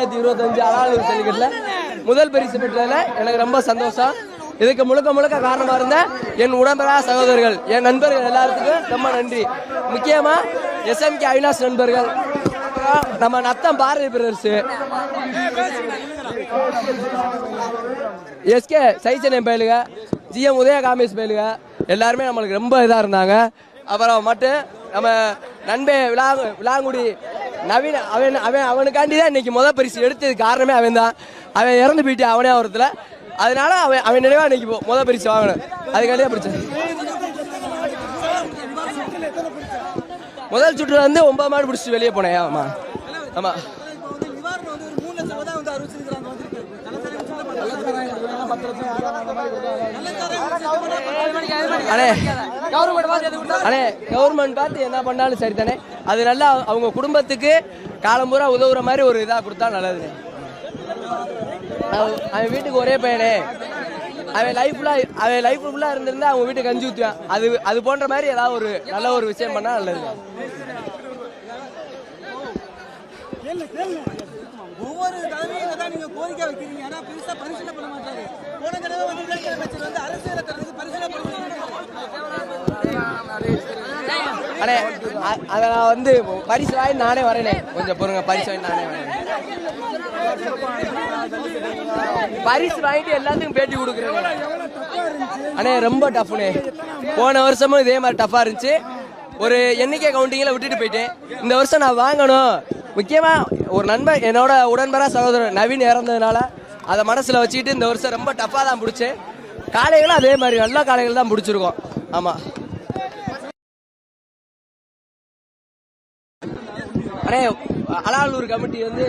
2025 அலாலூர் ஜல்லிக்கட்டில் முதல் பரிசு பெற்றதுல எனக்கு ரொம்ப சந்தோஷம். இதுக்கு முழுக்க முழுக்க காரணமா இருந்த என் உடம்பரா சகோதரர்கள், என் நண்பர்கள் எல்லாத்துக்கும் ரொம்ப நன்றி. முக்கியமா SMK அவினாஷ் நண்பர்கள், நம்ம நத்தம் பாரதி பிரதர்ஸ், SK சைச்சனை பயிலுக, GM உதய காமேஷ் பயிலுக எல்லாருமே நம்மளுக்கு ரொம்ப இதாக இருந்தாங்க. அப்புறம் மட்டும் நம்ம நண்பே விளாங்குடி நவீன அவனுக்காண்டி தான் இன்னைக்கு முதல் பரிசு எடுத்தது காரணமே அவன் தான். அவன் இறந்து போயிட்டு அவனே ஒருத்துல, அதனால அவன் நினைவா இன்னைக்கு முதல் பரிசு வாங்கணும். அதுக்காண்டி தான் பிடிச்சது. முதல் சுற்றுல வந்து 9 மாடு பிடிச்சிட்டு வெளியே போனேன். ஆமா ஆமா. கவர்மெண்ட் பார்த்து என்ன பண்ணாலும் சரி தானே, அது நல்லா அவங்க குடும்பத்துக்கு காலம்பூரா உதவுற மாதிரி ஒரு இதா கொடுத்தா நல்லது. அவன் வீட்டுக்கு ஒரே பையனே, அவன் லைஃப் ஃபுல்லா இருந்திருந்தா அவங்க வீட்டுக்கு கஞ்சி ஊத்துவான். அது போன்ற மாதிரி ஏதாவது ஒரு நல்ல ஒரு விஷயம் பண்ணா நல்லது. ஒவ்வொரு தலைமையில தான் நீங்க கோரிக்கை வைக்கிறீங்க, ஆனா பெருசா பரிசீலனை பண்ண மாட்டாரு. போன தடவை வந்து அமைச்சர் வந்து அரசியல் தரத்துக்கு பரிசீலனை பண்ணுவாங்க. அத நான் வந்து பரிசு வாங்கி நானே வரேனே, கொஞ்சம் பொறுங்க. பரிசு வாங்கி நானே வரேன். பரிசு வாங்கிட்டு எல்லாத்துக்கும் பேட்டி கொடுக்குறேன். அண்ணே ரொம்ப டஃப்னே. போன வருஷமும் இதே மாதிரி டஃபா இருந்துச்சு. ஒரு எண்ணிக்கை கவுண்டிங்கில் விட்டுட்டு போயிட்டேன். இந்த வருஷம் நான் வாங்கணும். முக்கியமா ஒரு நண்பர், என்னோட உடன்பரா சகோதரர் நவீன் இறந்ததுனால அதை மனசுல வச்சுக்கிட்டு இந்த வருஷம் ரொம்ப டஃபா தான் பிடிச்சேன். காளைகளும் அதே மாதிரி நல்ல காளைகள் தான் பிடிச்சிருக்கோம். ஆமா அண்ணே, அலாலூர் கமிட்டி வந்து